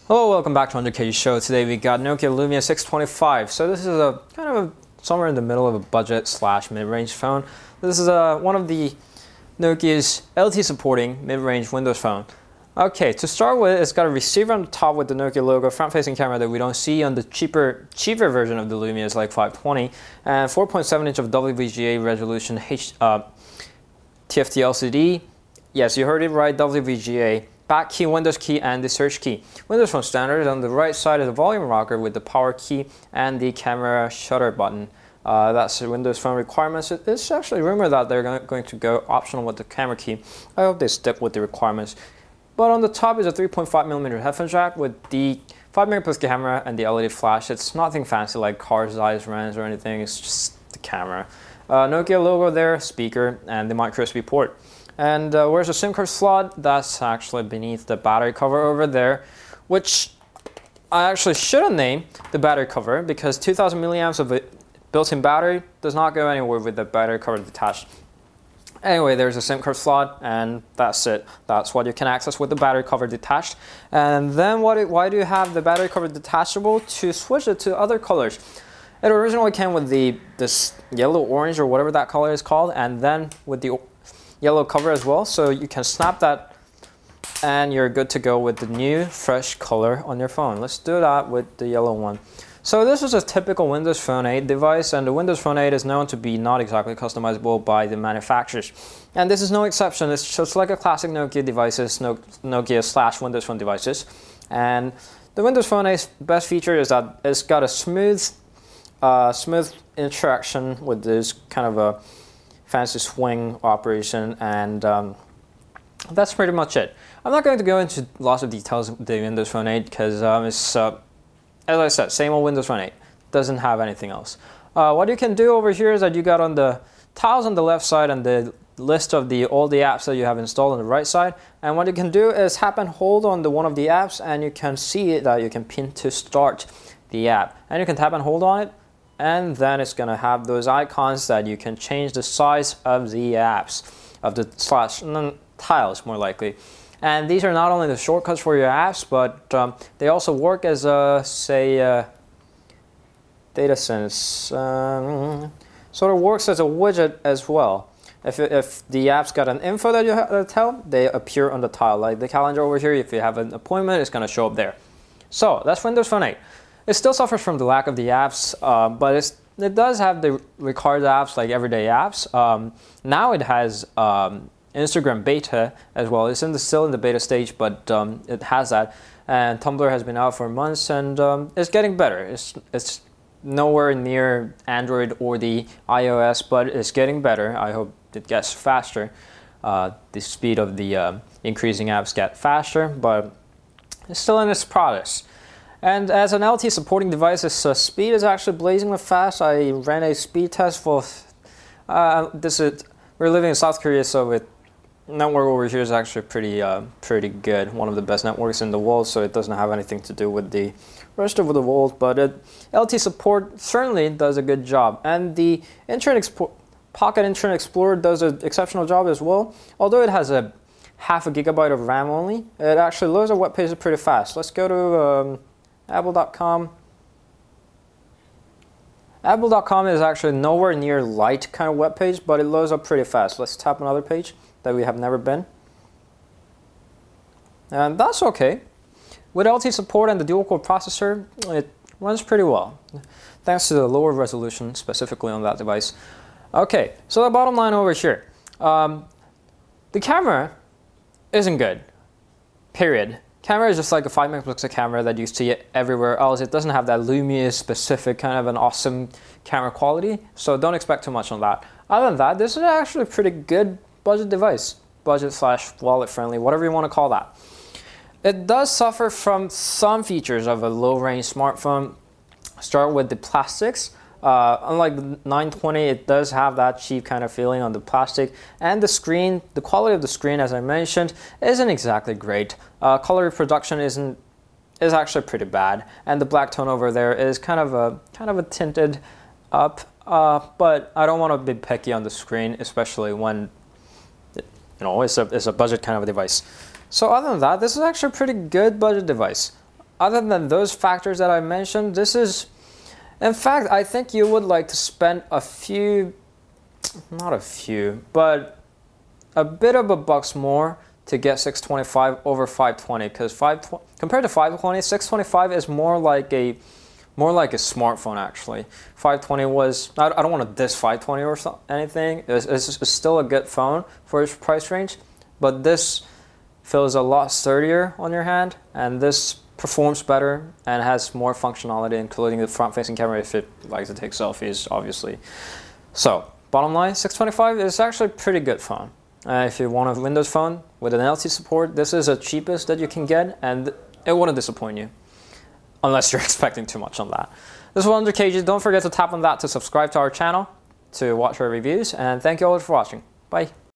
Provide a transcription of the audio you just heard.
Hello, welcome back to underKG Show. Today we got Nokia Lumia 625. So this is a kind of somewhere in the middle of a budget slash mid-range phone. This is one of the Nokia's LTE supporting mid-range Windows phone. Okay, to start with, it's got a receiver on the top with the Nokia logo, front-facing camera that we don't see on the cheaper version of the Lumia is like 520, and 4.7 inch of WVGA resolution TFT LCD. Yes, you heard it right, WVGA. Back key, Windows key, and the search key. Windows Phone standard. On the right side is the volume rocker with the power key and the camera shutter button. That's the Windows Phone requirements. It's actually rumored that they're going to go optional with the camera key. I hope they stick with the requirements. But on the top is a 3.5mm headphone jack with the 5MP camera and the LED flash. It's nothing fancy like Car's Eyes Rams or anything. It's just the camera. Nokia logo there, speaker, and the micro USB port. And where's the SIM card slot? That's actually beneath the battery cover over there, which I actually should have named the battery cover because 2000 milliamps of a built-in battery does not go anywhere with the battery cover detached. Anyway, there's a SIM card slot, and that's it. That's what you can access with the battery cover detached. And then why do you have the battery cover detachable? To switch it to other colors. It originally came with this yellow-orange or whatever that color is called, and then with the yellow cover as well, so you can snap that and you're good to go with the new fresh color on your phone. Let's do that with the yellow one. So this is a typical Windows Phone 8 device, and the Windows Phone 8 is known to be not exactly customizable by the manufacturers. And this is no exception. It's just like a classic Nokia devices, Nokia slash Windows Phone devices. And the Windows Phone 8's best feature is that it's got a smooth interaction with this kind of a fancy swing operation, and that's pretty much it. I'm not going to go into lots of details of the Windows Phone 8 because it's, as I said, same old Windows Phone 8. Doesn't have anything else. What you can do over here is that you got on the tiles on the left side and the list of all the apps that you have installed on the right side. And what you can do is tap and hold on one of the apps, and you can see that you can pin to start the app. And you can tap and hold on it, and then it's going to have those icons that you can change the size of the apps, of the tiles more likely. And these are not only the shortcuts for your apps, but they also work as data sense. Sort of works as a widget as well. If the app's got an info that you have to tell, they appear on the tile. Like the calendar over here, if you have an appointment, it's going to show up there. So that's Windows Phone 8. It still suffers from the lack of the apps, but it does have the required apps like everyday apps. Now it has Instagram beta as well. It's still in the beta stage, but it has that. And Tumblr has been out for months, and it's getting better. It's nowhere near Android or the iOS, but it's getting better. I hope it gets faster. The speed of the increasing apps get faster, but it's still in its progress. And as an LTE supporting device, its speed is actually blazingly fast. I ran a speed test for we're living in South Korea, so the network over here is actually pretty good. One of the best networks in the world, so it doesn't have anything to do with the rest of the world. But LTE support certainly does a good job, and the Pocket Internet Explorer does an exceptional job as well. Although it has a half a gigabyte of RAM only, it actually loads a web page pretty fast. Let's go to Apple.com. Apple.com is actually nowhere near light kind of web page, but it loads up pretty fast. Let's tap another page that we have never been. And that's okay. With LTE support and the dual-core processor, it runs pretty well, thanks to the lower resolution specifically on that device. Okay, so the bottom line over here. The camera isn't good, period. Camera is just like a 5MP camera that you see everywhere else. It doesn't have that Lumia specific kind of an awesome camera quality, so don't expect too much on that. Other than that, this is actually a pretty good budget device. Budget slash wallet friendly, whatever you want to call that. It does suffer from some features of a low range smartphone. Start with the plastics. Unlike the 920, it does have that cheap kind of feeling on the plastic, and the screen, the quality of the screen, as I mentioned, isn't exactly great. Color reproduction is actually pretty bad, and the black tone over there is kind of a tinted up. But I don't want to be picky on the screen, especially when it's a budget kind of a device. So other than that, this is actually a pretty good budget device. other than those factors that I mentioned, this is, in fact, I think you would like to spend a few, not a few, but a bit of a bucks more to get 625 over 520, because compared to 520, 625 is more like a smartphone actually. 520 was, I don't want to diss 520 or anything. It's still a good phone for its price range, but this feels a lot sturdier on your hand, and this performs better and has more functionality, including the front-facing camera if it likes to take selfies, obviously. So, bottom line, 625 is actually a pretty good phone. If you want a Windows phone with an LTE support, this is the cheapest that you can get, and it wouldn't disappoint you, unless you're expecting too much on that. This was underKG. Don't forget to tap on that to subscribe to our channel, to watch our reviews, and thank you all for watching. Bye.